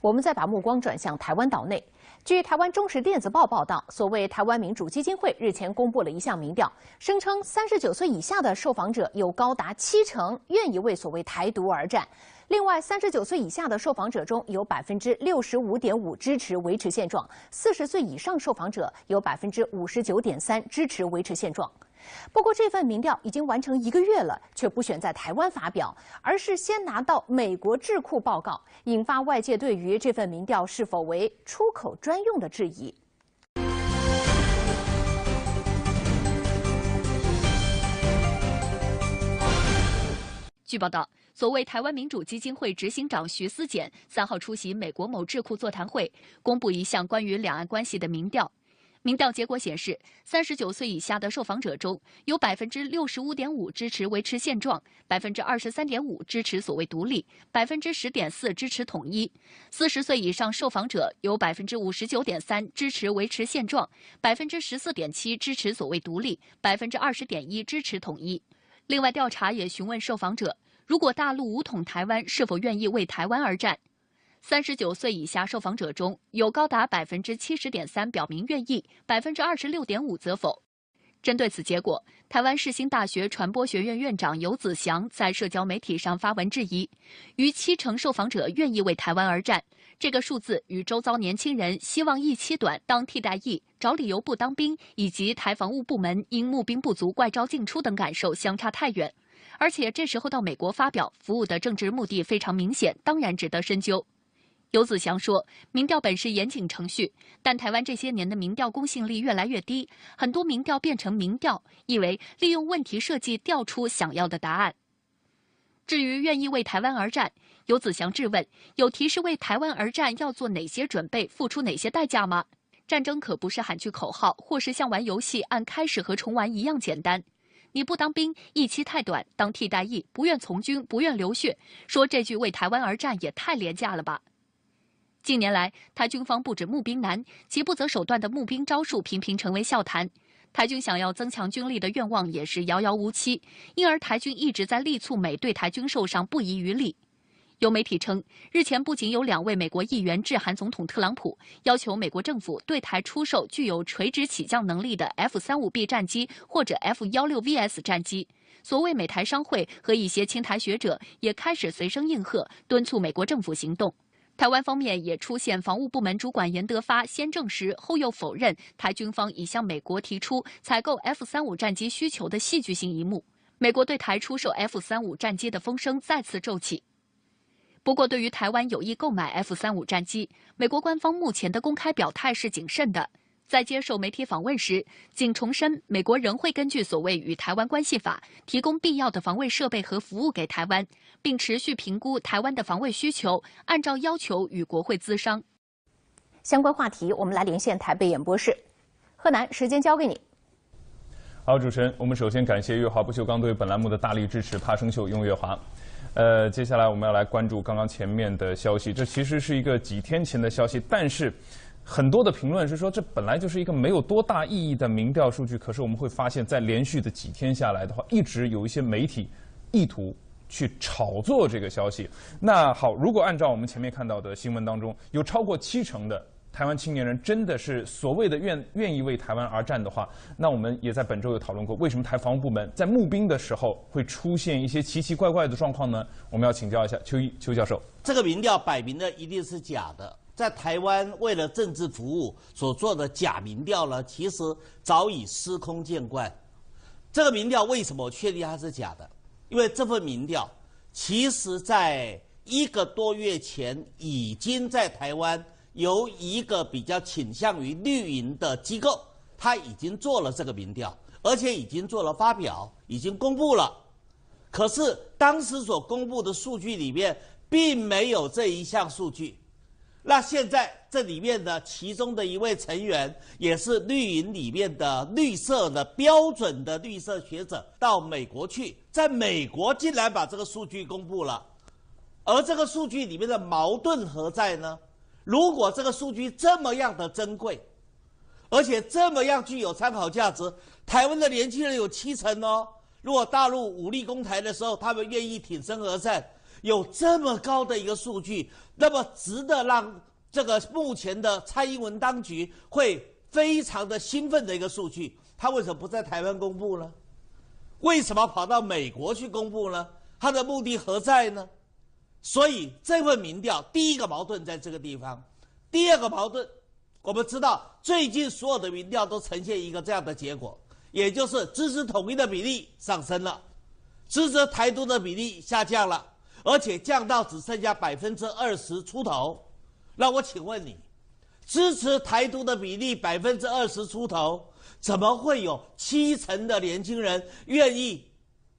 我们再把目光转向台湾岛内。据台湾中时电子报报道，所谓台湾民主基金会日前公布了一项民调，声称39岁以下的受访者有高达70%愿意为所谓台独而战。另外，39岁以下的受访者中有65.5%支持维持现状，40岁以上受访者有59.3%支持维持现状。不过，这份民调已经完成1个月了，却不选在台湾发表，而是先拿到美国智库报告，引发外界对于这份民调是否为出口专用的质疑。据报道，所谓台湾民主基金会执行长徐思俭3号出席美国某智库座谈会，公布一项关于两岸关系的民调。民调结果显示，39岁以下的受访者中有65.5%支持维持现状，23.5%支持所谓独立，10.4%支持统一。40岁以上受访者有59.3%支持维持现状，14.7%支持所谓独立，20.1%支持统一。另外，调查也询问受访者，如果大陆武统台湾，是否愿意为台湾而战？39岁以下受访者中有高达70.3%表明愿意，26.5%则否。针对此结果，台湾世新大学传播学院院长游子祥在社交媒体上发文质疑，逾70%受访者愿意为台湾而战，这个数字与周遭年轻人希望役期短当替代役、找理由不当兵，以及台防务部门因募兵不足怪招进出等感受相差太远。而且这时候到美国发表，服务的政治目的非常明显，当然值得深究。游子祥说，民调本是严谨程序，但台湾这些年的民调公信力越来越低，很多民调变成民调，意为利用问题设计调出想要的答案。至于愿意为台湾而战，游子祥质问，有提示为台湾而战要做哪些准备，付出哪些代价吗？战争可不是喊句口号，或是像玩游戏按开始和重玩一样简单。你不当兵，役期太短，当替代役，不愿从军，不愿流血，说这句为台湾而战也太廉价了吧。近年来，台军方不止募兵难，其不择手段的募兵招数频频成为笑谈。台军想要增强军力的愿望也是遥遥无期，因而台军一直在力促美对台军售上不遗余力。有媒体称，日前不仅有2位美国议员致函总统特朗普，要求美国政府对台出售具有垂直起降能力的 F-35B 战机或者 F-16VS 战机。所谓美台商会和一些亲台学者也开始随声应和，敦促美国政府行动。台湾方面也出现防务部门主管严德发先证实后又否认台军方已向美国提出采购 F-35战机需求的戏剧性一幕，美国对台出售 F-35战机的风声再次骤起。不过，对于台湾有意购买 F-35战机，美国官方目前的公开表态是谨慎的。在接受媒体访问时，仅重申美国仍会根据所谓与台湾关系法提供必要的防卫设备和服务给台湾，并持续评估台湾的防卫需求，按照要求与国会咨商。相关话题，我们来连线台北演播室。贺南，时间交给你。好，主持人，我们首先感谢月华不锈钢对本栏目的大力支持，爬升秀用月华。接下来我们要来关注刚刚前面的消息，这其实是一个几天前的消息，但是很多的评论是说，这本来就是一个没有多大意义的民调数据。可是我们会发现，在连续的几天下来的话，一直有一些媒体意图去炒作这个消息。那好，如果按照我们前面看到的新闻当中，有超过70%的台湾青年人真的是所谓的愿意为台湾而战的话，那我们也在本周有讨论过，为什么台防务部门在募兵的时候会出现一些奇奇怪怪的状况呢？我们要请教一下邱教授。这个民调摆明了一定是假的。在台湾为了政治服务所做的假民调呢，其实早已司空见惯。这个民调为什么我确定它是假的？因为这份民调其实在1个多月前已经在台湾由一个比较倾向于绿营的机构，他已经做了这个民调，而且已经做了发表，已经公布了。可是当时所公布的数据里面并没有这一项数据。那现在这里面的其中的一位成员，也是绿营里面的绿色的标准的绿色学者，到美国去，在美国竟然把这个数据公布了。而这个数据里面的矛盾何在呢？如果这个数据这么样的珍贵，而且这么样具有参考价值，台湾的年轻人有70%哦。如果大陆武力攻台的时候，他们愿意挺身而战，有这么高的一个数据，那么值得让这个目前的蔡英文当局会非常的兴奋的一个数据，他为什么不在台湾公布呢？为什么跑到美国去公布呢？他的目的何在呢？所以这份民调第一个矛盾在这个地方，第二个矛盾，我们知道最近所有的民调都呈现一个这样的结果，也就是支持统一的比例上升了，支持台独的比例下降了，而且降到只剩下20%出头。那我请问你，支持台独的比例20%出头，怎么会有70%的年轻人愿意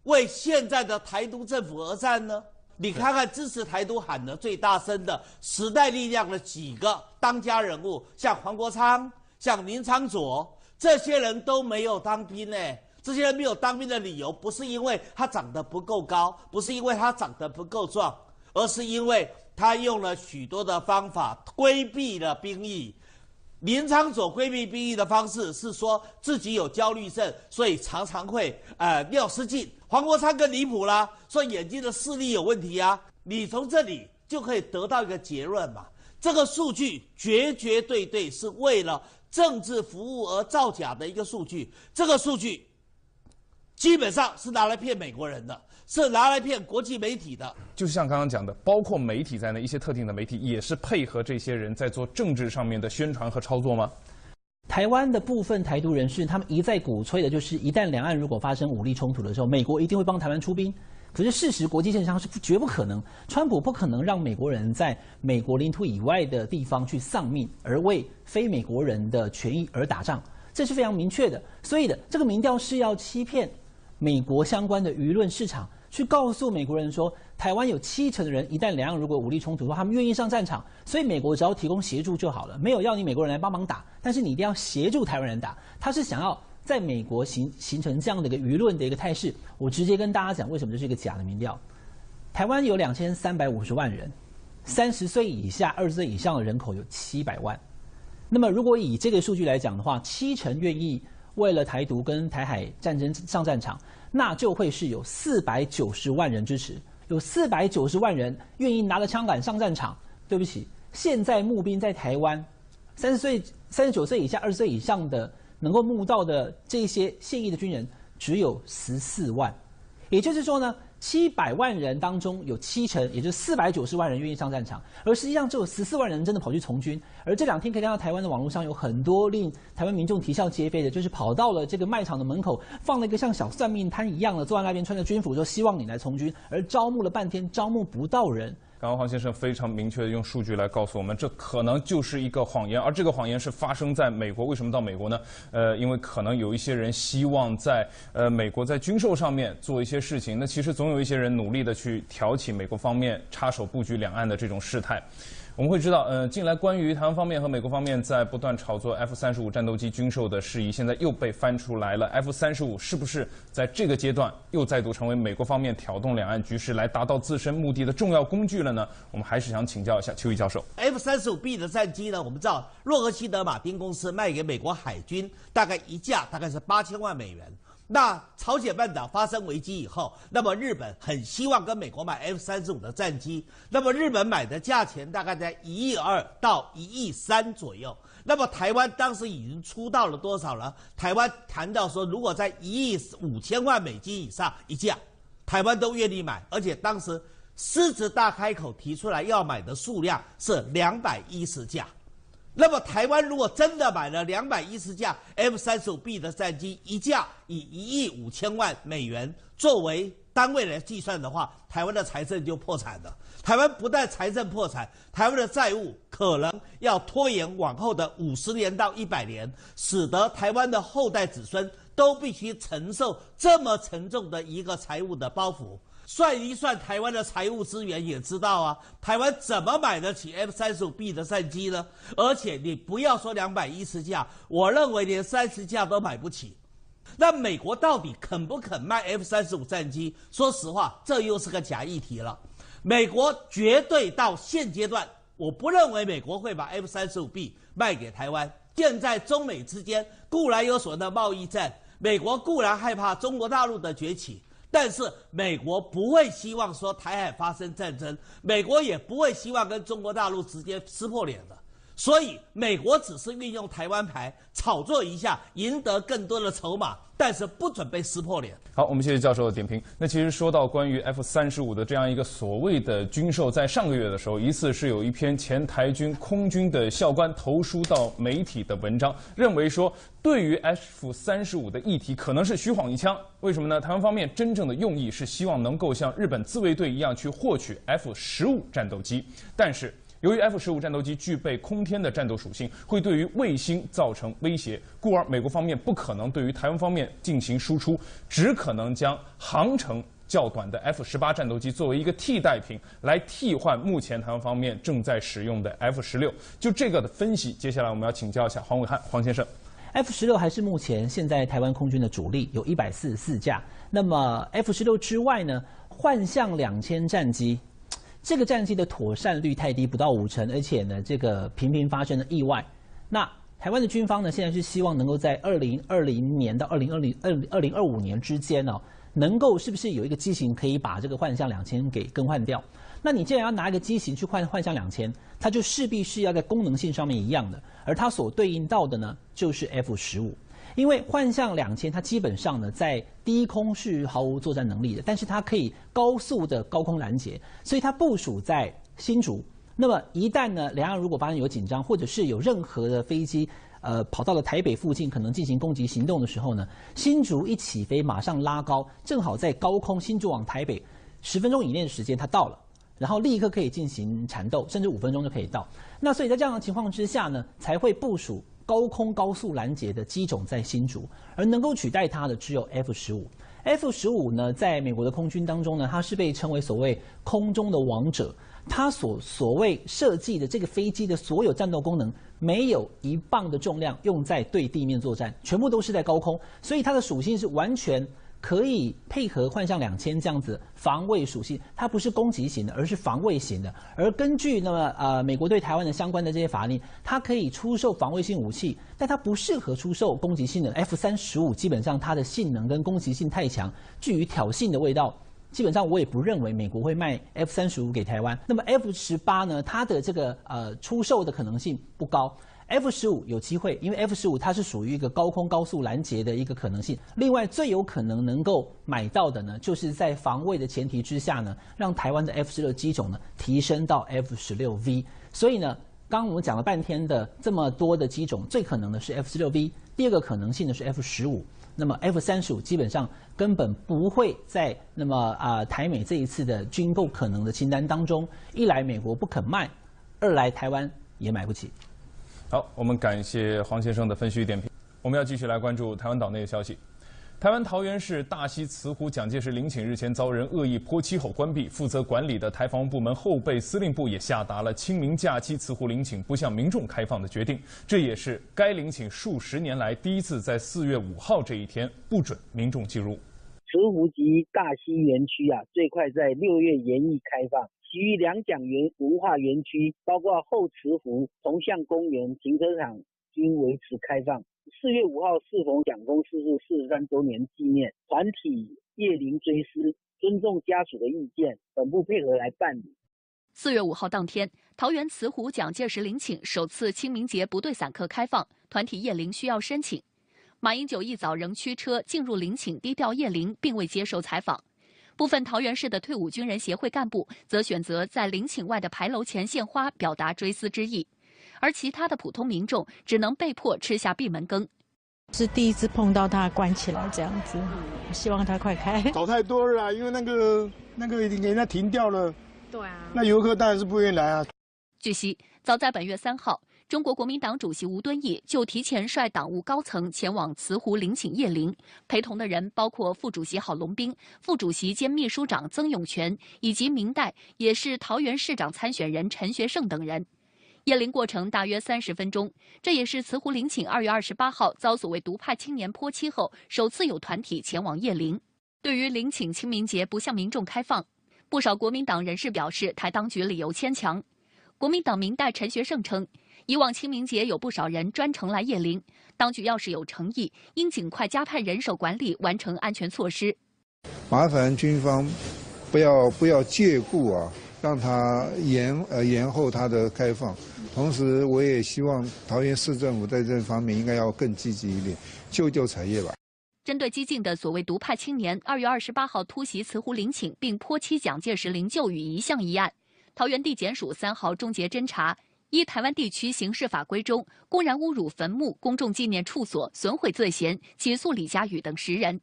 为现在的台独政府而战呢？你看看支持台独喊得最大声的时代力量的几个当家人物，像黄国昌、像林昶佐，这些人都没有当兵呢。这些人没有当兵的理由，不是因为他长得不够高，不是因为他长得不够壮，而是因为他用了许多的方法规避了兵役。林昶佐规避兵役的方式是说自己有焦虑症，所以常常会尿失禁。黄国昌更离谱啦，说眼睛的视力有问题啊。你从这里就可以得到一个结论嘛，这个数据绝对是为了政治服务而造假的一个数据。这个数据基本上是拿来骗美国人的，是拿来骗国际媒体的。就像刚刚讲的，包括媒体在内，一些特定的媒体也是配合这些人在做政治上面的宣传和操作吗？台湾的部分台独人士，他们一再鼓吹的就是，一旦两岸如果发生武力冲突的时候，美国一定会帮台湾出兵。可是事实，国际现象是绝不可能，川普不可能让美国人在美国领土以外的地方去丧命，而为非美国人的权益而打仗，这是非常明确的。所以这个民调是要欺骗美国相关的舆论市场，去告诉美国人说，台湾有70%的人一旦两岸如果武力冲突的话，他们愿意上战场，所以美国只要提供协助就好了，没有要你美国人来帮忙打，但是你一定要协助台湾人打。他是想要在美国形成这样的一个舆论的一个态势。我直接跟大家讲，为什么这是一个假的民调。台湾有2350万人，30岁以下、20岁以上的人口有700万。那么如果以这个数据来讲的话，70%愿意为了台独跟台海战争上战场，那就会是有490万人支持，有490万人愿意拿着枪杆上战场。对不起，现在募兵在台湾，39岁以下、20岁以上的能够募到的这些现役的军人只有14万，也就是说呢，700万人当中有70%，也就是490万人愿意上战场，而实际上只有14万人真的跑去从军。而这2天可以看到台湾的网络上有很多令台湾民众啼笑皆非的，就是跑到了这个卖场的门口，放了一个像小算命摊一样的，坐在那边穿着军服，说希望你来从军，而招募了半天，招募不到人。刚刚黄先生非常明确的用数据来告诉我们，这可能就是一个谎言，而这个谎言是发生在美国。为什么到美国呢？因为可能有一些人希望在美国在军售上面做一些事情，那其实总有一些人努力的去挑起美国方面插手布局两岸的这种事态。我们会知道，近来关于台湾方面和美国方面在不断炒作 F-35战斗机军售的事宜，现在又被翻出来了。F-35是不是在这个阶段又再度成为美国方面挑动两岸局势来达到自身目的的重要工具了呢？我们还是想请教一下邱毅教授。F-35B 的战机呢，我们知道洛克希德马丁公司卖给美国海军，大概一架大概是8000万美元。那朝鲜半岛发生危机以后，那么日本很希望跟美国买 F-35的战机，那么日本买的价钱大概在1.2亿到1.3亿左右。那么台湾当时已经出到了多少呢？台湾谈到说，如果在1.5亿美金以上一架，台湾都愿意买，而且当时狮子大开口提出来要买的数量是210架。那么台湾如果真的买了210架 F-35B 的战机，一架以1.5亿美元作为单位来计算的话，台湾的财政就破产了。台湾不但财政破产，台湾的债务可能要拖延往后的50年到100年，使得台湾的后代子孙都必须承受这么沉重的一个财务的包袱。算一算台湾的财务资源，也知道啊，台湾怎么买得起 F-35B 的战机呢？而且你不要说210架，我认为连30架都买不起。那美国到底肯不肯卖 F-35战机？说实话，这又是个假议题了。美国绝对到现阶段，我不认为美国会把 F-35B 卖给台湾。现在中美之间固然有所谓的贸易战，美国固然害怕中国大陆的崛起。但是美国不会希望说台海发生战争，美国也不会希望跟中国大陆直接撕破脸的。所以，美国只是运用台湾牌炒作一下，赢得更多的筹码，但是不准备撕破脸。好，我们谢谢教授的点评。那其实说到关于 F-35的这样一个所谓的军售，在上个月的时候，疑似是有一篇前台军空军的校官投书到媒体的文章，认为说对于 F-35的议题可能是虚晃一枪。为什么呢？台湾方面真正的用意是希望能够像日本自卫队一样去获取 F-15战斗机，但是由于 F-15战斗机具备空天的战斗属性，会对于卫星造成威胁，故而美国方面不可能对于台湾方面进行输出，只可能将航程较短的 F-18战斗机作为一个替代品，来替换目前台湾方面正在使用的 F-16。就这个的分析，接下来我们要请教一下黄伟汉黄先生。F-16还是目前现在台湾空军的主力，有144架。那么 F-16之外呢，幻象2000战机。这个战机的妥善率太低，不到50%，而且呢，这个频频发生的意外。那台湾的军方呢，现在是希望能够在2020年到2025年之间哦，能够是不是有一个机型可以把这个幻象2000给更换掉？那你既然要拿一个机型去换幻象2000，它就势必是要在功能性上面一样的，而它所对应到的呢，就是 F-15。因为幻象2000它基本上呢在低空是毫无作战能力的，但是它可以高速的高空拦截，所以它部署在新竹。那么一旦呢两岸如果发生有紧张，或者是有任何的飞机跑到了台北附近可能进行攻击行动的时候呢，新竹一起飞马上拉高，正好在高空新竹往台北10分钟以内的时间它到了。然后立刻可以进行缠斗，甚至5分钟就可以到。那所以在这样的情况之下呢，才会部署高空高速拦截的机种在新竹，而能够取代它的只有 F-15。F-15呢，在美国的空军当中呢，它是被称为所谓空中的王者。它所谓设计的这个飞机的所有战斗功能，没有1磅的重量用在对地面作战，全部都是在高空，所以它的属性是完全可以配合幻象2000这样子防卫属性，它不是攻击型的，而是防卫型的。而根据美国对台湾的相关的这些法令，它可以出售防卫性武器，但它不适合出售攻击性的。F-35基本上它的性能跟攻击性太强，具于挑衅的味道。基本上我也不认为美国会卖 F-35给台湾。那么 F-18呢，它的这个出售的可能性不高。F-15有机会，因为 F-15它是属于一个高空高速拦截的一个可能性。另外，最有可能能够买到的呢，就是在防卫的前提之下呢，让台湾的 F-16机种呢提升到 F-16V。所以呢，刚刚我们讲了半天的这么多的机种，最可能的是 F-16V， 第二个可能性呢是 F-15。那么 F-35基本上根本不会在台美这一次的军购可能的清单当中。一来美国不肯卖，二来台湾也买不起。好，我们感谢黄先生的分析与点评。我们要继续来关注台湾岛内的消息。台湾桃园市大溪慈湖蒋介石陵寝日前遭人恶意泼漆后关闭，负责管理的台防部门后备司令部也下达了清明假期慈湖陵寝不向民众开放的决定。这也是该陵寝数10年来第一次在4月5号这一天不准民众进入。慈湖及大溪园区最快在6月研议开放。其余2蒋文化园区，包括后慈湖、铜像公园、停车场均维持开放。4月5号适逢蒋公逝世43周年纪念，团体谒陵追思，尊重家属的意见，本部配合来办理。4月5号当天，桃园慈湖蒋介石陵寝首次清明节不对散客开放，团体谒陵需要申请。马英九一早仍驱车进入陵寝低调谒陵，并未接受采访。部分桃园市的退伍军人协会干部则选择在陵寝外的牌楼前献花，表达追思之意，而其他的普通民众只能被迫吃下闭门羹。是第一次碰到他关起来这样子，希望他快开。早太多了啦，因为那个已经给人家停掉了。对啊，那游客当然是不愿意来啊。据悉，早在本月3号，中国国民党主席吴敦义就提前率党务高层前往慈湖陵寝谒陵，陪同的人包括副主席郝龙斌、副主席兼秘书长曾永权，以及明代也是桃园市长参选人陈学圣等人。谒陵过程大约30分钟，这也是慈湖陵寝2月28号遭所谓独派青年泼漆后，首次有团体前往谒陵。对于陵寝清明节不向民众开放，不少国民党人士表示，台当局理由牵强。国民党明代陈学圣称，以往清明节有不少人专程来谒陵，当局要是有诚意，应尽快加派人手管理，完成安全措施。麻烦军方不要借故啊，让它延后它的开放。同时，我也希望桃园市政府在这方面应该要更积极一点，救产业吧。针对激进的所谓独派青年2月28号突袭慈湖陵寝并泼漆蒋介石灵柩与遗像一案，桃园地检署3号终结侦查，依台湾地区刑事法规中公然侮辱坟墓、公众纪念处所、损毁罪嫌，起诉李佳宇等10人。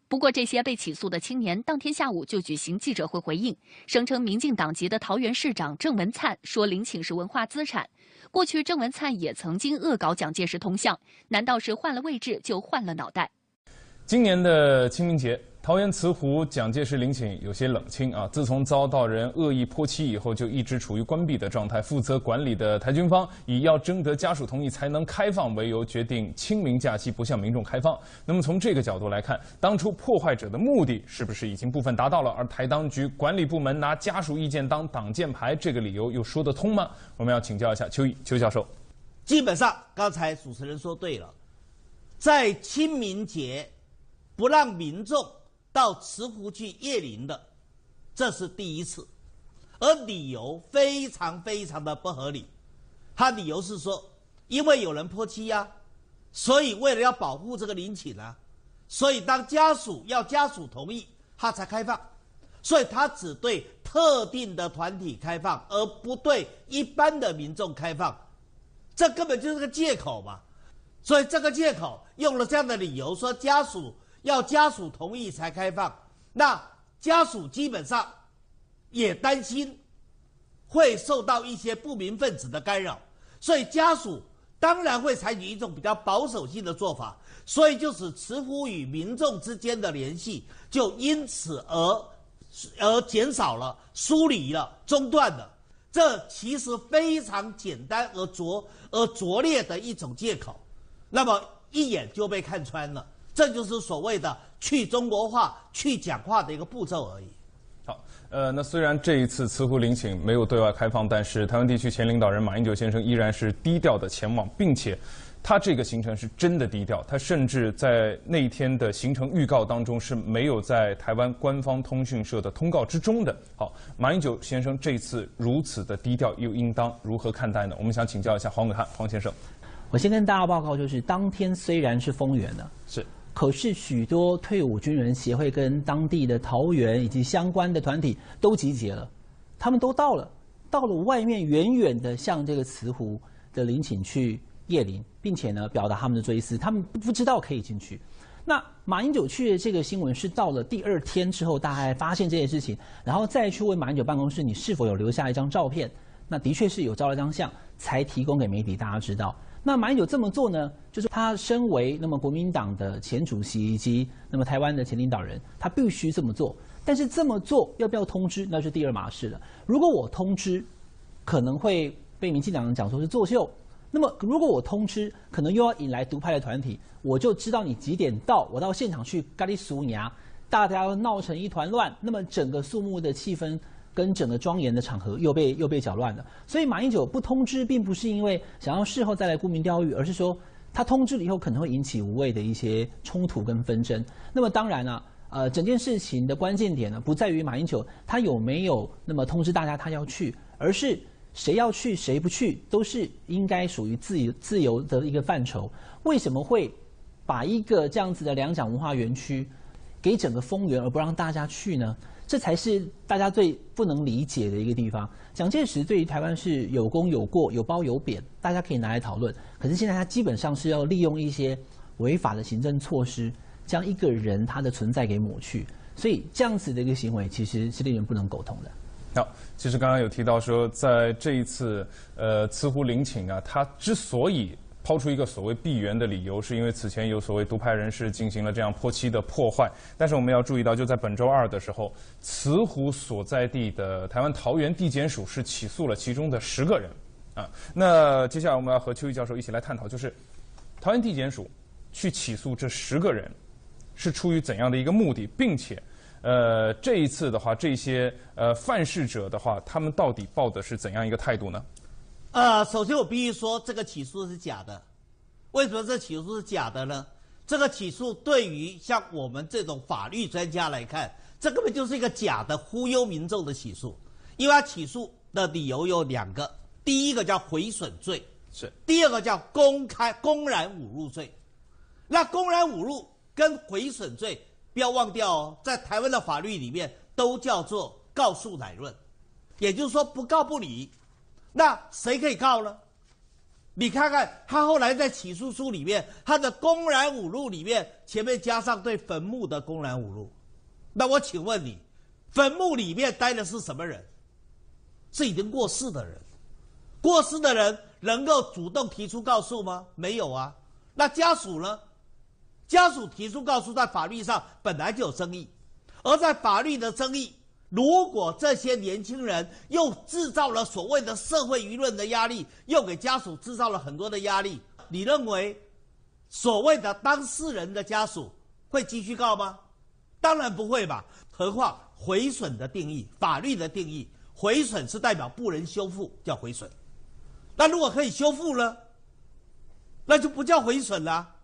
不过，这些被起诉的青年当天下午就举行记者会回应，声称民进党籍的桃园市长郑文灿说陵寝是文化资产。过去郑文灿也曾经恶搞蒋介石铜像，难道是换了位置就换了脑袋？今年的清明节，桃园慈湖蒋介石陵寝有些冷清啊。自从遭到人恶意泼漆以后，就一直处于关闭的状态。负责管理的台军方以要征得家属同意才能开放为由，决定清明假期不向民众开放。那么从这个角度来看，当初破坏者的目的是不是已经部分达到了？而台当局管理部门拿家属意见当挡箭牌，这个理由又说得通吗？我们要请教一下邱教授。基本上，刚才主持人说对了，在清明节不让民众到慈湖去谒陵的，这是第一次，而理由非常的不合理。他理由是说，因为有人泼漆啊，所以为了要保护这个陵寝啊，所以当家属同意，他才开放，所以他只对特定的团体开放，而不对一般的民众开放，这根本就是个借口嘛。所以这个借口用了这样的理由，说家属同意才开放，那家属基本上也担心会受到一些不明分子的干扰，所以家属当然会采取一种比较保守性的做法，所以就使慈湖与民众之间的联系就因此而减少了、疏离了、中断了。这其实非常简单而拙劣的一种借口，那么一眼就被看穿了。这就是所谓的去中国化、去讲话的一个步骤而已。好，那虽然这一次慈湖陵寝没有对外开放，但是台湾地区前领导人马英九先生依然是低调的前往，并且他这个行程是真的低调，他甚至在那一天的行程预告当中是没有在台湾官方通讯社的通告之中的。好，马英九先生这次如此的低调，又应当如何看待呢？我们想请教一下黄伟汉黄先生。我先跟大家报告，就是当天虽然是丰原的，可是许多退伍军人协会跟当地的桃园以及相关的团体都集结了，他们都到了外面远远的向这个慈湖的陵寝去谒陵，并且呢表达他们的追思，他们不知道可以进去。那马英九去的这个新闻是到了第2天之后，大家发现这件事情，然后再去问马英九办公室，你是否有留下一张照片？那的确是有照了张相，才提供给媒体大家知道。那马英九这么做呢，就是他身为那么国民党的前主席以及那么台湾的前领导人，他必须这么做。但是这么做要不要通知，那是第2码事了。如果我通知，可能会被民进党人讲说是作秀。那么如果我通知，可能又要引来独派的团体，我就知道你几点到，我到现场去咖喱苏牙，大家要闹成一团乱，那么整个肃穆的气氛跟整个庄严的场合又被搅乱了。所以马英九不通知，并不是因为想要事后再来沽名钓誉，而是说他通知了以后可能会引起无谓的一些冲突跟纷争。那么当然了，整件事情的关键点呢，不在于马英九他有没有那么通知大家他要去，而是谁要去谁不去都是应该属于自由的一个范畴。为什么会把一个这样子的2蒋文化园区给整个封园而不让大家去呢？这才是大家最不能理解的一个地方。蒋介石对于台湾是有功有过、有褒有贬，大家可以拿来讨论。可是现在他基本上是要利用一些违法的行政措施，将一个人他的存在给抹去。所以这样子的一个行为，其实是令人不能苟同的。好，其实刚刚有提到说，在这一次慈湖陵寝啊，他之所以抛出一个所谓闭园的理由，是因为此前有所谓独派人士进行了这样泼漆的破坏。但是我们要注意到，就在本周2的时候，慈湖所在地的台湾桃园地检署是起诉了其中的10个人啊。那接下来我们要和邱毅教授一起来探讨，就是桃园地检署去起诉这10个人是出于怎样的一个目的，并且这一次的话，这些犯事者的话，他们到底抱的是怎样一个态度呢？首先我必须说，这个起诉是假的。为什么这起诉是假的呢？这个起诉对于像我们这种法律专家来看，这根本就是一个假的忽悠民众的起诉，因为他起诉的理由有2个，第一个叫毁损罪，第二个叫公然侮辱罪。那公然侮辱跟毁损罪，不要忘掉哦，在台湾的法律里面都叫做告诉乃论，也就是说不告不理。那谁可以告呢？你看看他后来在起诉书里面，他的公然侮辱里面前面加上对坟墓的公然侮辱。那我请问你，坟墓里面待的是什么人？是已经过世的人。过世的人能够主动提出告诉吗？没有啊。那家属呢？家属提出告诉，在法律上本来就有争议，而在法律的争议，如果这些年轻人又制造了所谓的社会舆论的压力，又给家属制造了很多的压力，你认为所谓的当事人的家属会继续告吗？当然不会吧。何况毁损的定义，法律的定义，毁损是代表不能修复，叫毁损。那如果可以修复呢？那就不叫毁损了。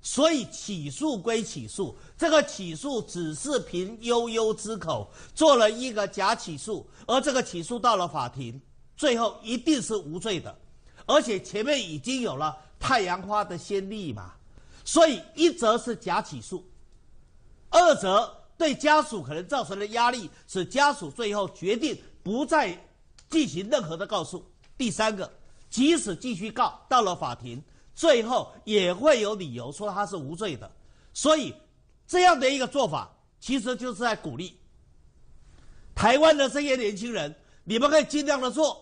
所以起诉归起诉，这个起诉只是凭悠悠之口做了一个假起诉，而这个起诉到了法庭，最后一定是无罪的，而且前面已经有了太阳花的先例嘛。所以一则是假起诉，二则对家属可能造成的压力，使家属最后决定不再进行任何的告诉。第三个，即使继续告，到了法庭，最后也会有理由说他是无罪的。所以这样的一个做法，其实就是在鼓励台湾的这些年轻人，你们可以尽量的做，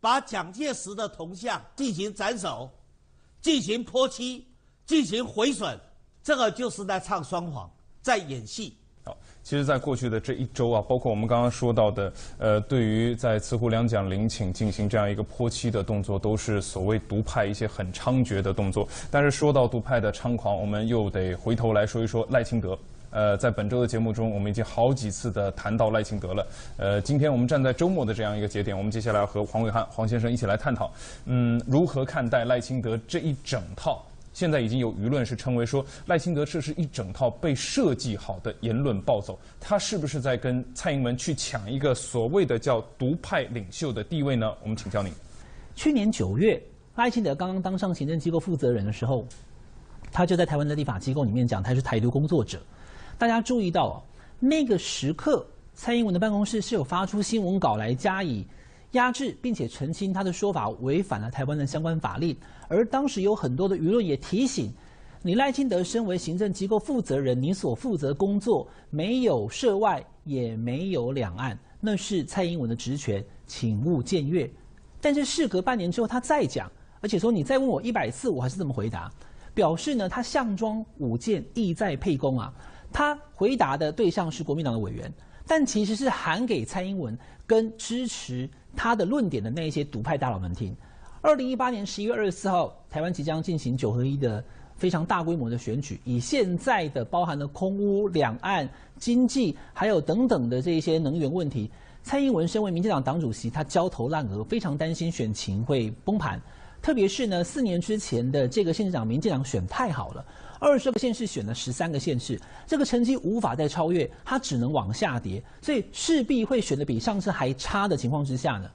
把蒋介石的铜像进行斩首，进行泼漆，进行毁损，这个就是在唱双簧，在演戏。好，其实，在过去的这1周啊，包括我们刚刚说到的，对于在慈湖两蒋陵寝进行这样一个泼漆的动作，都是所谓独派一些很猖獗的动作。但是说到独派的猖狂，我们又得回头来说一说赖清德。在本周的节目中，我们已经好几次的谈到赖清德了。今天我们站在周末的这样一个节点，我们接下来和黄伟汉黄先生一起来探讨，如何看待赖清德这一整套。现在已经有舆论是称为说，赖清德这是一整套被设计好的言论暴走，他是不是在跟蔡英文去抢一个所谓的叫独派领袖的地位呢？我们请教您。去年9月，赖清德刚刚当上行政机构负责人的时候，他就在台湾的立法机构里面讲他是台独工作者。大家注意到那个时刻，蔡英文的办公室是有发出新闻稿来加以压制，并且澄清他的说法违反了台湾的相关法令。而当时有很多的舆论也提醒，你赖清德身为行政机构负责人，你所负责工作没有涉外，也没有两岸，那是蔡英文的职权，请勿僭越。但是事隔半年之后，他再讲，而且说你再问我100次，我还是这么回答，表示呢他项庄舞剑，意在沛公啊。他回答的对象是国民党的委员，但其实是喊给蔡英文跟支持他的论点的那一些独派大佬们听。2018年11月24号，台湾即将进行9合1的非常大规模的选举，以现在的包含了空污、两岸、经济，还有等等的这些能源问题，蔡英文身为民进党党主席，他焦头烂额，非常担心选情会崩盘。特别是呢，4年之前的这个县市长，民进党选太好了，20个县市选了13个县市，这个成绩无法再超越，它只能往下跌，所以势必会选得比上次还差的情况之下呢，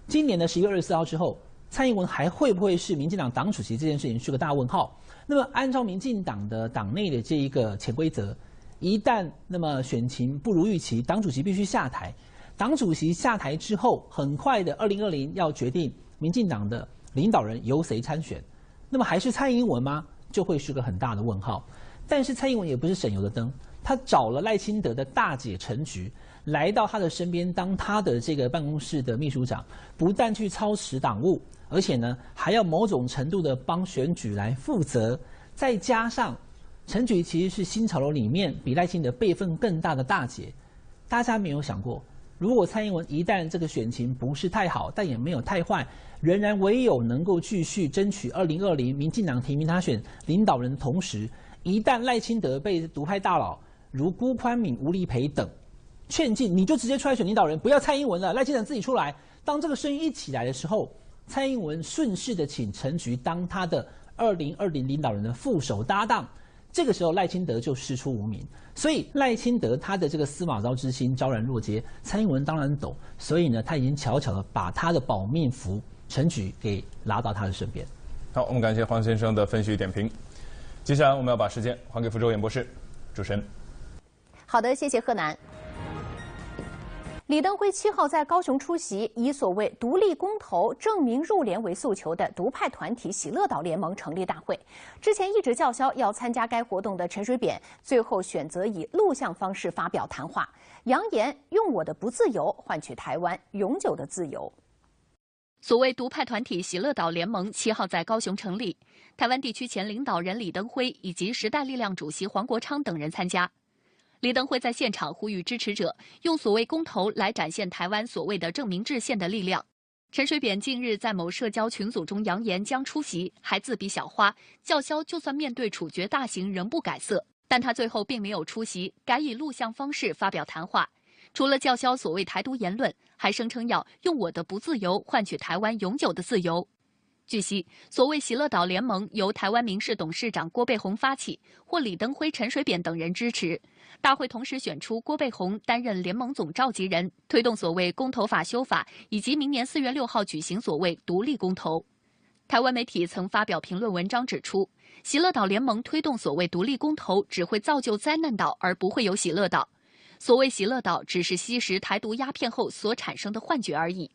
今年的11月24号之后，蔡英文还会不会是民进党党主席这件事情是个大问号。那么按照民进党的党内的这一个潜规则，一旦那么选情不如预期，党主席必须下台。党主席下台之后，很快的2020要决定民进党的领导人由谁参选，那么还是蔡英文吗？就会是个很大的问号。但是蔡英文也不是省油的灯，他找了赖清德的大姐陈菊来到他的身边，当他的这个办公室的秘书长，不但去操持党务，而且呢还要某种程度的帮选举来负责。再加上陈菊其实是新潮流里面比赖清德辈分更大的大姐，大家没有想过，如果蔡英文一旦这个选情不是太好，但也没有太坏，仍然唯有能够继续争取2020民进党提名他选领导人的同时，一旦赖清德被独派大佬如辜宽敏、吴立培等劝进，你就直接出来选领导人，不要蔡英文了，赖清德自己出来。当这个声音一起来的时候，蔡英文顺势的请陈菊当他的2020领导人的副手搭档，这个时候赖清德就师出无名，所以赖清德他的这个司马昭之心昭然若揭，蔡英文当然懂，所以呢，他已经悄悄的把他的保命符陈菊给拉到他的身边。好，我们感谢黄先生的分析与点评。接下来我们要把时间还给福州演播室，主持人。好的，谢谢贺楠。李登辉7号在高雄出席以所谓独立公投证明入联为诉求的独派团体喜乐岛联盟成立大会。之前一直叫嚣要参加该活动的陈水扁，最后选择以录像方式发表谈话，扬言用我的不自由换取台湾永久的自由。所谓独派团体喜乐岛联盟7号在高雄成立，台湾地区前领导人李登辉以及时代力量主席黄国昌等人参加。李登辉在现场呼吁支持者用所谓公投来展现台湾所谓的正名制宪的力量。陈水扁近日在某社交群组中扬言将出席，还自比小花，叫嚣就算面对处决大刑仍不改色。但他最后并没有出席，改以录像方式发表谈话。除了叫嚣所谓台独言论，还声称要用我的不自由换取台湾永久的自由。据悉，所谓喜乐岛联盟由台湾民视董事长郭背红发起，获李登辉、陈水扁等人支持。大会同时选出郭背红担任联盟总召集人，推动所谓公投法修法，以及明年4月6号举行所谓独立公投。台湾媒体曾发表评论文章指出，喜乐岛联盟推动所谓独立公投，只会造就灾难岛，而不会有喜乐岛。所谓喜乐岛只是吸食台独鸦片后所产生的幻觉而已。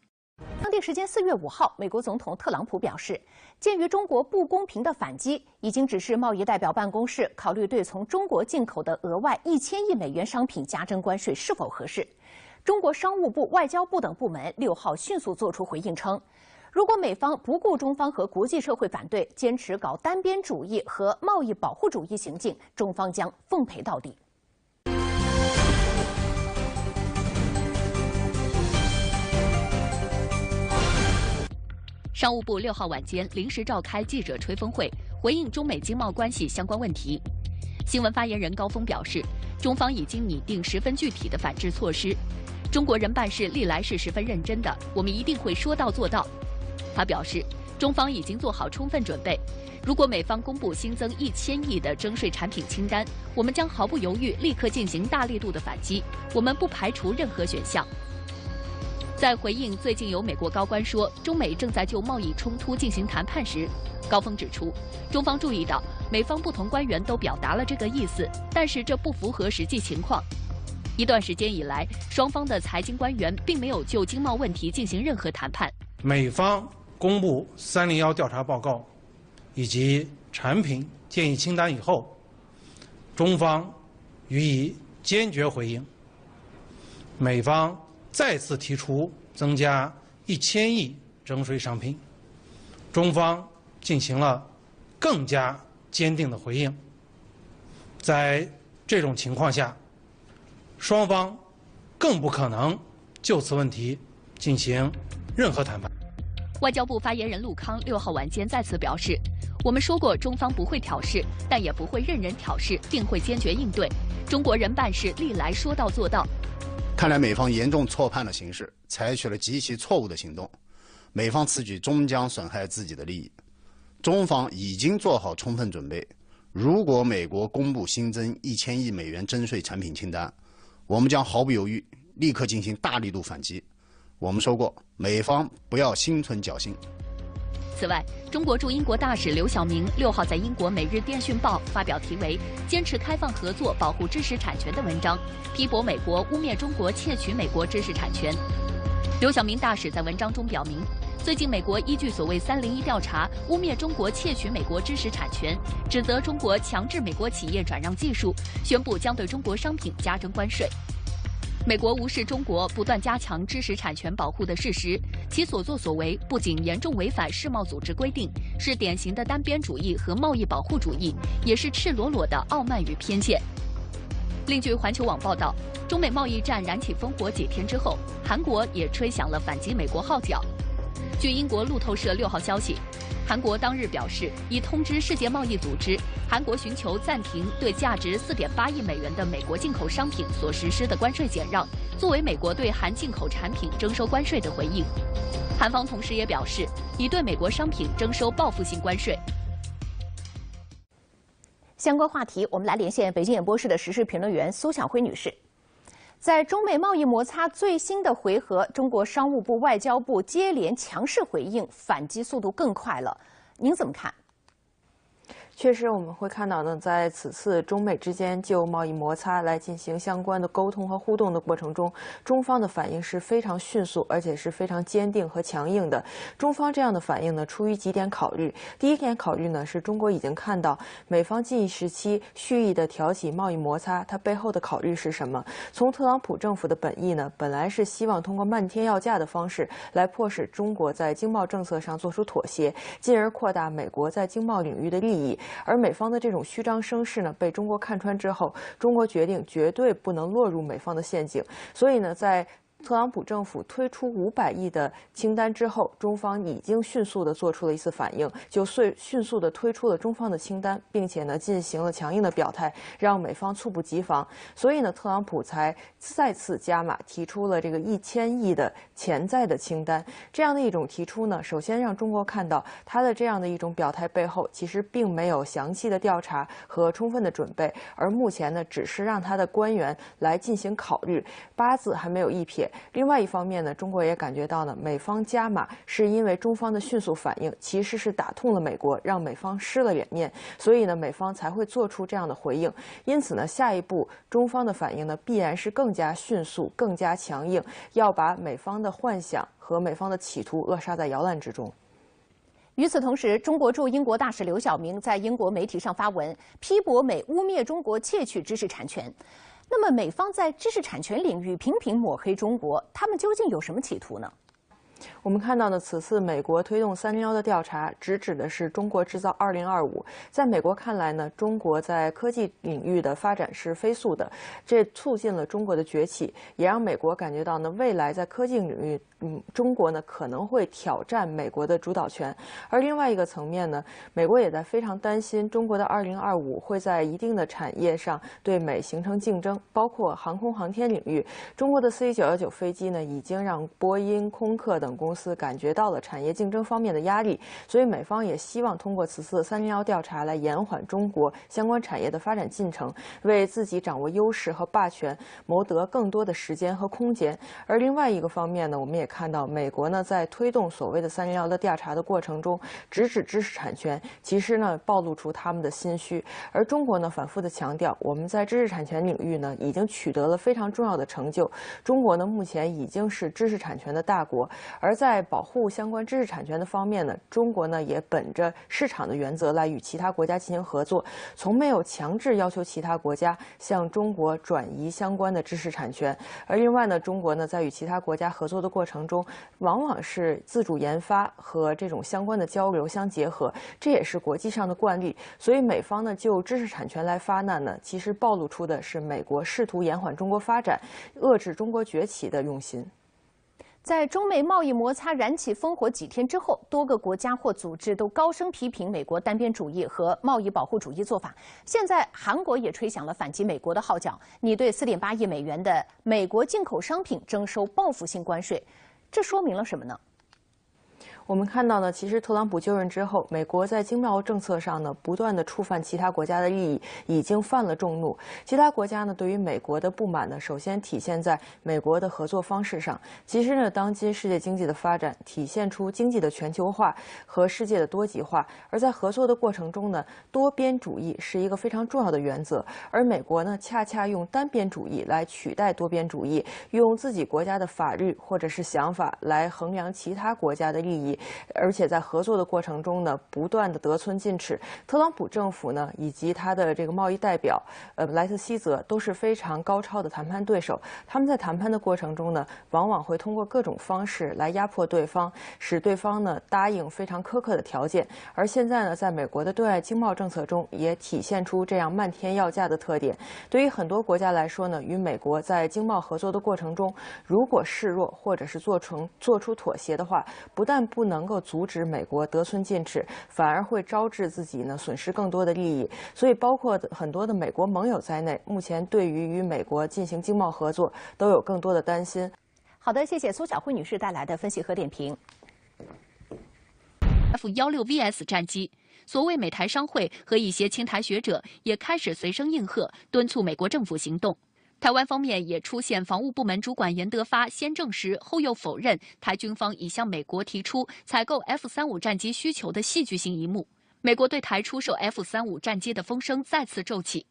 当地时间4月5号，美国总统特朗普表示，鉴于中国不公平的反击，已经指示贸易代表办公室考虑对从中国进口的额外1000亿美元商品加征关税是否合适。中国商务部、外交部等部门6号迅速作出回应称，如果美方不顾中方和国际社会反对，坚持搞单边主义和贸易保护主义行径，中方将奉陪到底。商务部6号晚间临时召开记者吹风会，回应中美经贸关系相关问题。新闻发言人高峰表示，中方已经拟定10分具体的反制措施，中国人办事历来是十分认真的，我们一定会说到做到。他表示，中方已经做好充分准备，如果美方公布新增1000亿的征税产品清单，我们将毫不犹豫立刻进行大力度的反击，我们不排除任何选项。在回应最近有美国高官说中美正在就贸易冲突进行谈判时，高峰指出，中方注意到美方不同官员都表达了这个意思，但是这不符合实际情况。一段时间以来，双方的财经官员并没有就经贸问题进行任何谈判。美方公布301调查报告以及产品建议清单以后，中方予以坚决回应。美方再次提出增加1000亿征税商品，中方进行了更加坚定的回应。在这种情况下，双方更不可能就此问题进行任何谈判。外交部发言人陆康6号晚间再次表示，我们说过中方不会挑事，但也不会任人挑事，定会坚决应对。中国人办事历来说到做到。看来美方严重错判了形势，采取了极其错误的行动。美方此举终将损害自己的利益。中方已经做好充分准备，如果美国公布新增1000亿美元征税产品清单，我们将毫不犹豫立刻进行大力度反击。我们说过，美方不要心存侥幸。此外，中国驻英国大使刘晓明6号在英国《每日电讯报》发表题为“坚持开放合作，保护知识产权”的文章，批驳美国污蔑中国窃取美国知识产权。刘晓明大使在文章中表明，最近美国依据所谓301调查，污蔑中国窃取美国知识产权，指责中国强制美国企业转让技术，宣布将对中国商品加征关税。美国无视中国不断加强知识产权保护的事实，其所作所为不仅严重违反世贸组织规定，是典型的单边主义和贸易保护主义，也是赤裸裸的傲慢与偏见。另据环球网报道，中美贸易战燃起烽火几天之后，韩国也吹响了反击美国号角。据英国路透社6号消息，韩国当日表示，已通知世界贸易组织，韩国寻求暂停对价值4.8亿美元的美国进口商品所实施的关税减让，作为美国对韩进口产品征收关税的回应。韩方同时也表示，已对美国商品征收报复性关税。相关话题，我们来连线北京演播室的时事评论员苏晓辉女士。在中美贸易摩擦最新的回合，中国商务部、外交部接连强势回应，反击速度更快了。您怎么看？确实，我们会看到呢，在此次中美之间就贸易摩擦来进行相关的沟通和互动的过程中，中方的反应是非常迅速，而且是非常坚定和强硬的。中方这样的反应呢，出于几点考虑。第一点考虑呢，是中国已经看到美方近一时期蓄意的挑起贸易摩擦，它背后的考虑是什么？从特朗普政府的本意呢，本来是希望通过漫天要价的方式来迫使中国在经贸政策上做出妥协，进而扩大美国在经贸领域的利益。而美方的这种虚张声势呢，被中国看穿之后，中国决定绝对不能落入美方的陷阱。所以呢，在特朗普政府推出500亿的清单之后，中方已经迅速地做出了一次反应，就迅速地推出了中方的清单，并且呢进行了强硬的表态，让美方猝不及防。所以呢，特朗普才再次加码，提出了这个1000亿的潜在的清单。这样的一种提出呢，首先让中国看到他的这样的一种表态背后，其实并没有详细的调查和充分的准备，而目前呢，只是让他的官员来进行考虑，八字还没有一撇。另外一方面呢，中国也感觉到呢，美方加码是因为中方的迅速反应其实是打痛了美国，让美方失了脸面，所以呢，美方才会做出这样的回应。因此呢，下一步中方的反应呢，必然是更加迅速、更加强硬，要把美方的幻想和美方的企图扼杀在摇篮之中。与此同时，中国驻英国大使刘晓明在英国媒体上发文，批驳美污蔑中国窃取知识产权。那么，美方在知识产权领域频频抹黑中国，他们究竟有什么企图呢？我们看到呢，此次美国推动301的调查，直指的是中国制造2025。在美国看来呢，中国在科技领域的发展是飞速的，这促进了中国的崛起，也让美国感觉到呢，未来在科技领域，中国呢可能会挑战美国的主导权。而另外一个层面呢，美国也在非常担心中国的2025会在一定的产业上对美形成竞争，包括航空航天领域。中国的C919飞机呢，已经让波音、空客等公司感觉到了产业竞争方面的压力，所以美方也希望通过此次301调查来延缓中国相关产业的发展进程，为自己掌握优势和霸权谋得更多的时间和空间。而另外一个方面呢，我们也看到美国呢在推动所谓的301的调查的过程中，直指知识产权，其实呢暴露出他们的心虚。而中国呢反复的强调，我们在知识产权领域呢已经取得了非常重要的成就，中国呢目前已经是知识产权的大国。而在保护相关知识产权的方面呢，中国呢也本着市场的原则来与其他国家进行合作，从没有强制要求其他国家向中国转移相关的知识产权。而另外呢，中国呢在与其他国家合作的过程中，往往是自主研发和这种相关的交流相结合，这也是国际上的惯例。所以美方呢就知识产权来发难呢，其实暴露出的是美国试图延缓中国发展、遏制中国崛起的用心。在中美贸易摩擦燃起烽火几天之后，多个国家或组织都高声批评美国单边主义和贸易保护主义做法。现在，韩国也吹响了反击美国的号角，拟对4.8亿美元的美国进口商品征收报复性关税。这说明了什么呢？我们看到呢，其实特朗普就任之后，美国在经贸政策上呢，不断的触犯其他国家的利益，已经犯了众怒。其他国家呢，对于美国的不满呢，首先体现在美国的合作方式上。其实呢，当今世界经济的发展体现出经济的全球化和世界的多极化，而在合作的过程中呢，多边主义是一个非常重要的原则。而美国呢，恰恰用单边主义来取代多边主义，用自己国家的法律或者是想法来衡量其他国家的利益。而且在合作的过程中呢，不断的得寸进尺。特朗普政府呢，以及他的这个贸易代表莱特希泽都是非常高超的谈判对手。他们在谈判的过程中呢，往往会通过各种方式来压迫对方，使对方呢答应非常苛刻的条件。而现在呢，在美国的对外经贸政策中，也体现出这样漫天要价的特点。对于很多国家来说呢，与美国在经贸合作的过程中，如果示弱或者是做出妥协的话，不但不能够阻止美国得寸进尺，反而会招致自己呢损失更多的利益。所以，包括很多的美国盟友在内，目前对于与美国进行经贸合作都有更多的担心。好的，谢谢苏晓慧女士带来的分析和点评。F-16VS 战机。所谓美台商会和一些亲台学者也开始随声应和，敦促美国政府行动。台湾方面也出现防务部门主管严德发先证实后又否认台军方已向美国提出采购 F-35战机需求的戏剧性一幕。美国对台出售 F-35战机的风声再次骤起。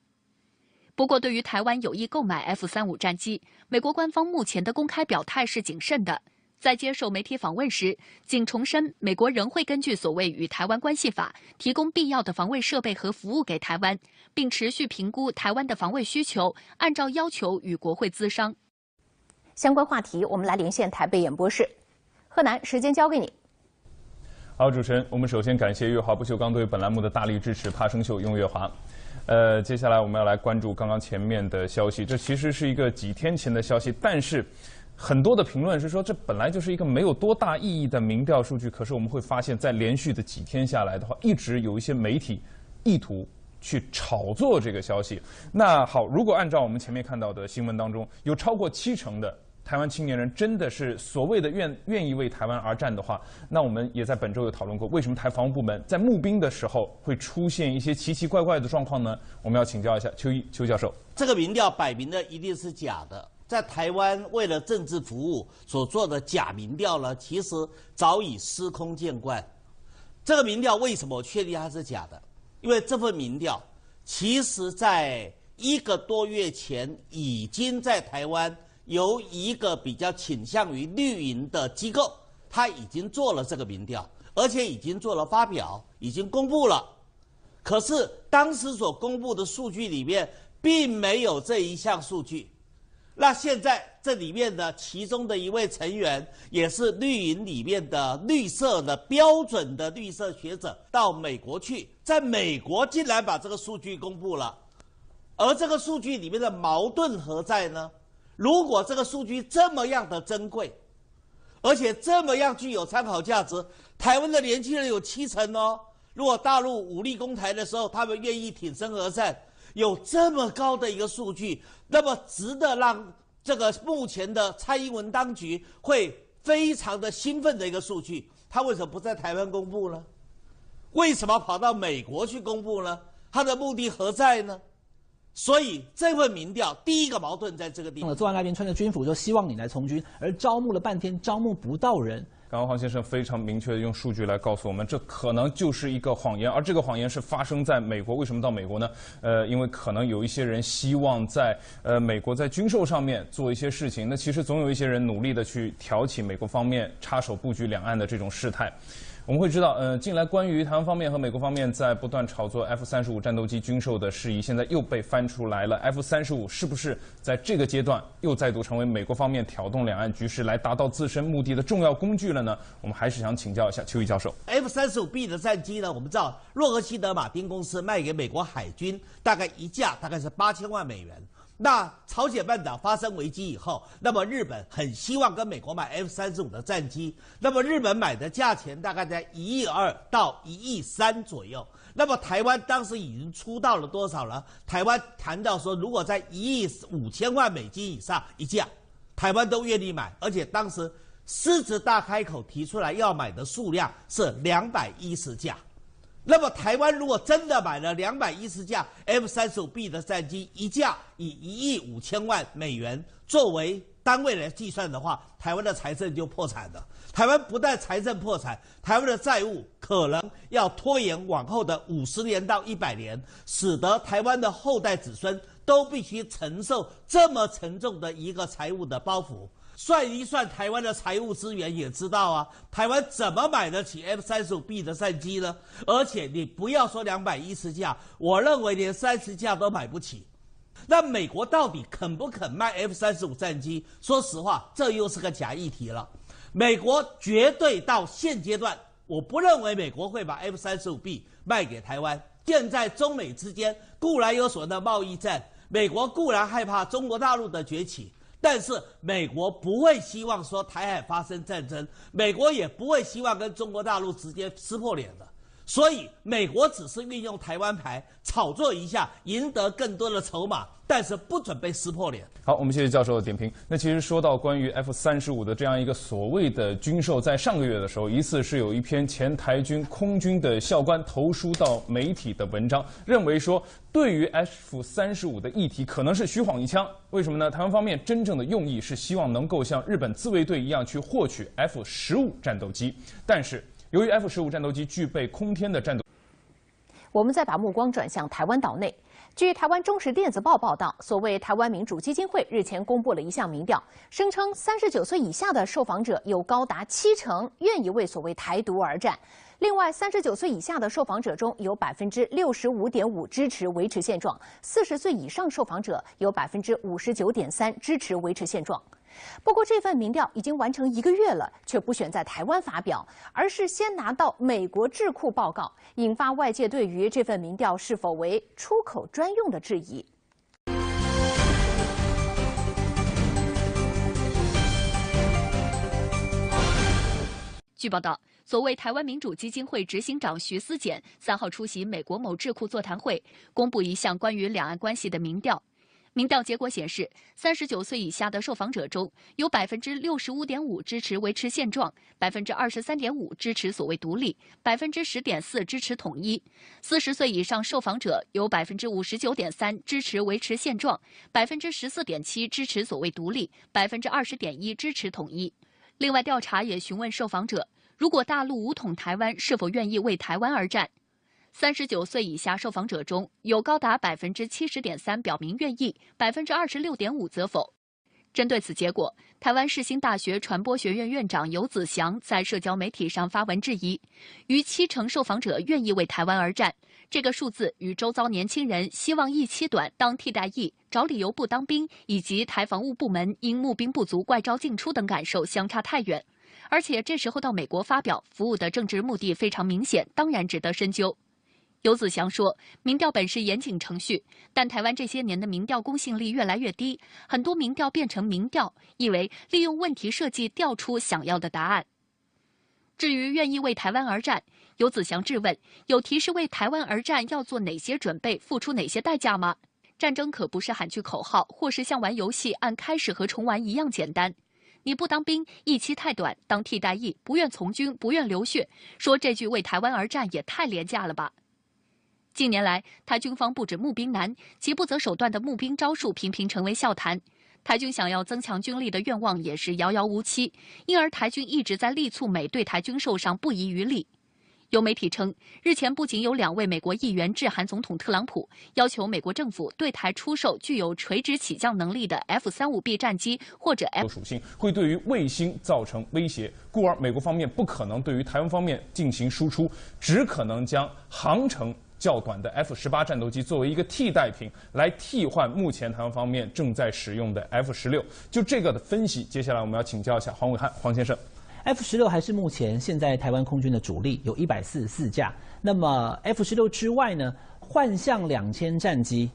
不过，对于台湾有意购买 F-35战机，美国官方目前的公开表态是谨慎的。在接受媒体访问时，仅重申美国仍会根据所谓与台湾关系法提供必要的防卫设备和服务给台湾，并持续评估台湾的防卫需求，按照要求与国会咨商。相关话题，我们来连线台北演播室。贺南，时间交给你。好，主持人，我们首先感谢月华不锈钢对本栏目的大力支持，爬升秀用月华。接下来我们要来关注刚刚前面的消息，这其实是一个几天前的消息，但是很多的评论是说，这本来就是一个没有多大意义的民调数据，可是我们会发现，在连续的几天下来的话，一直有一些媒体意图去炒作这个消息。那好，如果按照我们前面看到的新闻当中，有超过70%的台湾青年人真的是所谓的愿意为台湾而战的话，那我们也在本周有讨论过，为什么台防务部门在募兵的时候会出现一些奇奇怪怪的状况呢？我们要请教一下邱教授。这个民调摆明的一定是假的。在台湾为了政治服务所做的假民调呢，其实早已司空见惯。这个民调为什么我确定它是假的？因为这份民调其实在1个多月前已经在台湾由一个比较倾向于绿营的机构，他已经做了这个民调，而且已经做了发表，已经公布了。可是当时所公布的数据里面并没有这一项数据。那现在这里面的其中的一位成员，也是绿营里面的绿色的标准的绿色学者，到美国去，在美国竟然把这个数据公布了。而这个数据里面的矛盾何在呢？如果这个数据这么样的珍贵，而且这么样具有参考价值，台湾的年轻人有70%哦。如果大陆武力攻台的时候，他们愿意挺身而战。有这么高的一个数据，那么值得让这个目前的蔡英文当局会非常的兴奋的一个数据，他为什么不在台湾公布呢？为什么跑到美国去公布呢？他的目的何在呢？所以这份民调第一个矛盾在这个地方。坐在那边穿着军服，就希望你来从军，而招募了半天，招募不到人。刚刚黄先生非常明确的用数据来告诉我们，这可能就是一个谎言，而这个谎言是发生在美国。为什么到美国呢？因为可能有一些人希望在美国在军售上面做一些事情，那其实总有一些人努力的去挑起美国方面插手布局两岸的这种事态。我们会知道，近来关于台湾方面和美国方面在不断炒作 F-35战斗机军售的事宜，现在又被翻出来了。F-35是不是在这个阶段又再度成为美国方面挑动两岸局势来达到自身目的的重要工具了呢？我们还是想请教一下邱毅教授。F-35B 的战机呢，我们知道洛克希德马丁公司卖给美国海军，大概一架大概是8000万美元。那朝鲜半岛发生危机以后，那么日本很希望跟美国买 F-35的战机，那么日本买的价钱大概在1.2亿到1.3亿左右。那么台湾当时已经出到了多少了？台湾谈到说，如果在1.5亿美金以上一架，台湾都愿意买，而且当时狮子大开口提出来要买的数量是210架。那么台湾如果真的买了210架 F-35B 的战机，一架以1.5亿美元作为单位来计算的话，台湾的财政就破产了。台湾不但财政破产，台湾的债务可能要拖延往后的50年到100年，使得台湾的后代子孙都必须承受这么沉重的一个财务的包袱。算一算台湾的财务资源，也知道啊，台湾怎么买得起 F-35B 的战机呢？而且你不要说210架，我认为连30架都买不起。那美国到底肯不肯卖 F-35战机？说实话，这又是个假议题了。美国绝对到现阶段，我不认为美国会把 F-35B 卖给台湾。现在中美之间固然有所谓的贸易战，美国固然害怕中国大陆的崛起。但是美国不会希望说台海发生战争，美国也不会希望跟中国大陆直接撕破脸的。所以美国只是运用台湾牌炒作一下，赢得更多的筹码，但是不准备撕破脸。好，我们谢谢教授的点评。那其实说到关于 F-35的这样一个所谓的军售，在上个月的时候，疑似是有一篇前台军空军的校官投书到媒体的文章，认为说对于 F-35的议题可能是虚晃一枪。为什么呢？台湾方面真正的用意是希望能够像日本自卫队一样去获取 F-15战斗机，但是由于 F-15战斗机具备空天的战斗，我们再把目光转向台湾岛内。据台湾中时电子报报道，所谓台湾民主基金会日前公布了一项民调，声称39岁以下的受访者有高达70%愿意为所谓台独而战。另外，39岁以下的受访者中有65.5%支持维持现状，40岁以上受访者有59.3%支持维持现状。不过，这份民调已经完成1个月了，却不选在台湾发表，而是先拿到美国智库报告，引发外界对于这份民调是否为出口专用的质疑。据报道，所谓台湾民主基金会执行长徐思俭3号出席美国某智库座谈会，公布一项关于两岸关系的民调。民调结果显示，39岁以下的受访者中有65.5%支持维持现状，23.5%支持所谓独立，10.4%支持统一。40岁以上受访者有59.3%支持维持现状，14.7%支持所谓独立，20.1%支持统一。另外，调查也询问受访者，如果大陆武统台湾，是否愿意为台湾而战？39岁以下受访者中有高达70.3%表明愿意，26.5%则否。针对此结果，台湾世新大学传播学院院长游子祥在社交媒体上发文质疑，逾70%受访者愿意为台湾而战，这个数字与周遭年轻人希望役期短当替代役、找理由不当兵，以及台防务部门因募兵不足怪招进出等感受相差太远。而且这时候到美国发表，服务的政治目的非常明显，当然值得深究。游子祥说，民调本是严谨程序，但台湾这些年的民调公信力越来越低，很多民调变成民调，意为利用问题设计调出想要的答案。至于愿意为台湾而战，游子祥质问，有提示为台湾而战要做哪些准备，付出哪些代价吗？战争可不是喊句口号，或是像玩游戏按开始和重玩一样简单。你不当兵，役期太短，当替代役，不愿从军，不愿流血，说这句为台湾而战也太廉价了吧。近年来，台军方不止募兵难，其不择手段的募兵招数频频成为笑谈。台军想要增强军力的愿望也是遥遥无期，因而台军一直在力促美对台军售上不遗余力。有媒体称，日前不仅有2位美国议员致函总统特朗普，要求美国政府对台出售具有垂直起降能力的 F-35B 战机或者 F 属性，会对于卫星造成威胁，故而美国方面不可能对于台湾方面进行输出，只可能将航程较短的 F-18战斗机作为一个替代品，来替换目前台湾方面正在使用的 F-16。就这个的分析，接下来我们要请教一下黄伟汉黄先生。F-16还是目前现在台湾空军的主力，有144架。那么 F-16之外呢，幻象2000战机，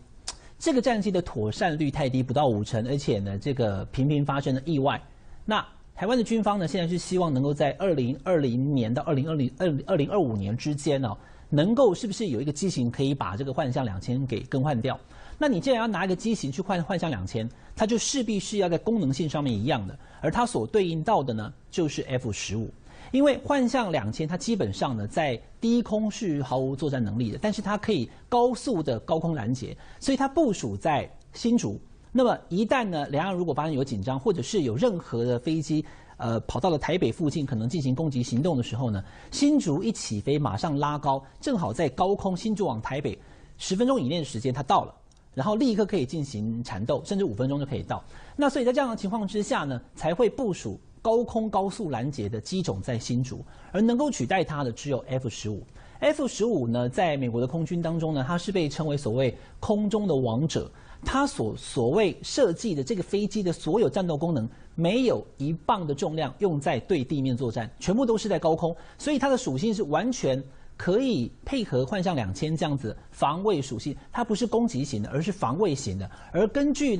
这个战机的妥善率太低，不到50%，而且呢，这个频频发生的意外。那台湾的军方呢，现在是希望能够在2020年到2025年之间呢，能够是不是有一个机型可以把这个幻象2000给更换掉？那你既然要拿一个机型去换幻象2000，它就势必是要在功能性上面一样的，而它所对应到的呢，就是 F-15。因为幻象2000它基本上呢，在低空是毫无作战能力的，但是它可以高速的高空拦截，所以它部署在新竹。那么一旦呢，两岸如果发生有紧张，或者是有任何的飞机跑到了台北附近，可能进行攻击行动的时候呢，新竹一起飞马上拉高，正好在高空新竹往台北10分钟以内的时间它到了。然后立刻可以进行缠斗，甚至5分钟就可以到。那所以在这样的情况之下呢，才会部署高空高速拦截的机种在新竹，而能够取代它的只有 F-15。F-15呢，在美国的空军当中呢，它是被称为所谓空中的王者。它所谓设计的这个飞机的所有战斗功能，没有1磅的重量用在对地面作战，全部都是在高空，所以它的属性是完全可以配合幻象2000这样子防卫属性，它不是攻击型的，而是防卫型的。而根据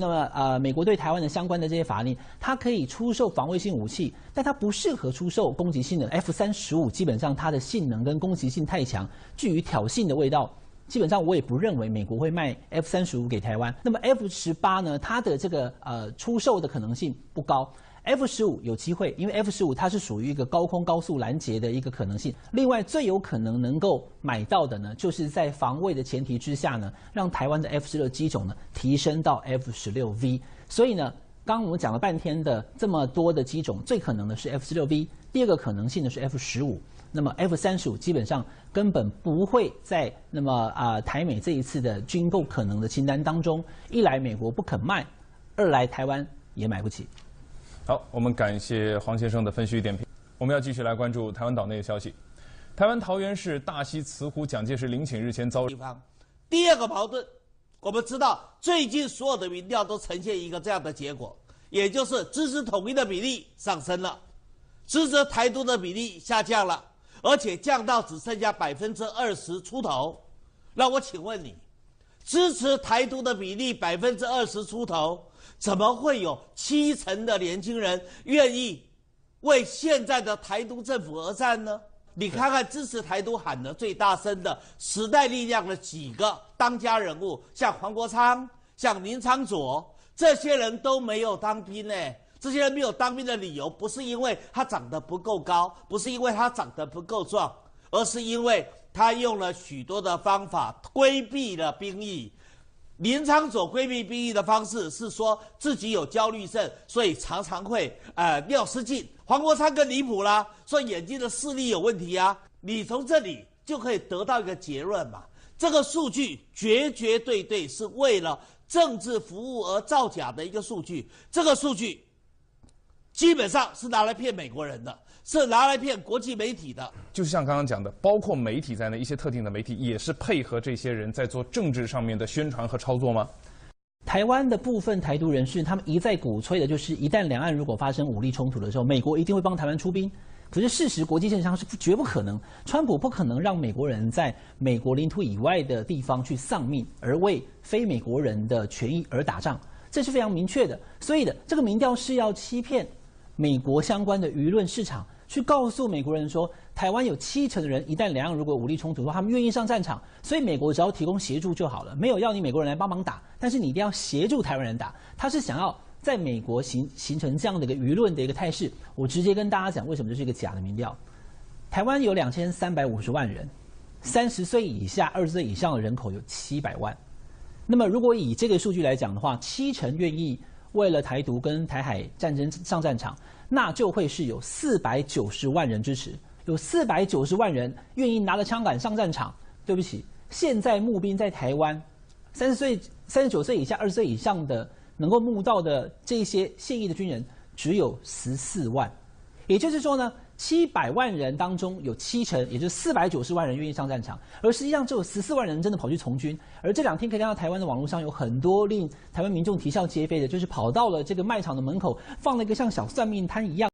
美国对台湾的相关的这些法令，它可以出售防卫性武器，但它不适合出售攻击性的。F-35基本上它的性能跟攻击性太强，具有挑衅的味道。基本上我也不认为美国会卖 F-35给台湾。那么 F-18呢，它的这个出售的可能性不高。F-15有机会，因为 F-15它是属于一个高空高速拦截的一个可能性。另外最有可能能够买到的呢，就是在防卫的前提之下呢，让台湾的 F-16机种呢提升到 F-16V。所以呢，刚刚我们讲了半天的这么多的机种，最可能的是 F-16V， 第二个可能性呢是 F-15。那么 F-35基本上根本不会在台美这一次的军购可能的清单当中。一来美国不肯卖，二来台湾也买不起。好，我们感谢黄先生的分析与点评。我们要继续来关注台湾岛内的消息。台湾桃园市大溪慈湖蒋介石陵寝日前遭地方。第二个矛盾，我们知道最近所有的民调都呈现一个这样的结果，也就是支持统一的比例上升了，支持台独的比例下降了，而且降到只剩下20%出头。那我请问你，支持台独的比例20%出头，怎么会有70%的年轻人愿意为现在的台独政府而战呢？你看看支持台独喊得最大声的时代力量的几个当家人物，像黄国昌、像林昶佐，这些人都没有当兵呢。这些人没有当兵的理由，不是因为他长得不够高，不是因为他长得不够壮，而是因为他用了许多的方法规避了兵役。林昶佐规避兵役的方式是说自己有焦虑症，所以常常会尿失禁。黄国昌更离谱啦，说眼睛的视力有问题啊。你从这里就可以得到一个结论嘛，这个数据绝对是为了政治服务而造假的一个数据。这个数据基本上是拿来骗美国人的，是拿来骗国际媒体的。就是像刚刚讲的，包括媒体在内，一些特定的媒体也是配合这些人在做政治上面的宣传和操作吗？台湾的部分台独人士，他们一再鼓吹的就是，一旦两岸如果发生武力冲突的时候，美国一定会帮台湾出兵。可是事实，国际现象是绝不可能，川普不可能让美国人在美国领土以外的地方去丧命，而为非美国人的权益而打仗，这是非常明确的。所以这个民调是要欺骗美国相关的舆论市场，去告诉美国人说，台湾有70%的人一旦两岸如果武力冲突的话，他们愿意上战场，所以美国只要提供协助就好了，没有要你美国人来帮忙打，但是你一定要协助台湾人打。他是想要在美国形成这样的一个舆论的一个态势。我直接跟大家讲，为什么这是一个假的民调。台湾有2350万人，30岁以下、20岁以上的人口有700万。那么如果以这个数据来讲的话，70%愿意为了台独跟台海战争上战场，那就会是有490万人支持，有490万人愿意拿着枪杆上战场。对不起，现在募兵在台湾，39岁以下、20岁以上的能够募到的这些现役的军人只有14万，也就是说呢，700万人当中有70%，也就是490万人愿意上战场，而实际上只有14万人真的跑去从军。而这2天可以看到台湾的网络上有很多令台湾民众啼笑皆非的，就是跑到了这个卖场的门口，放了一个像小算命摊一样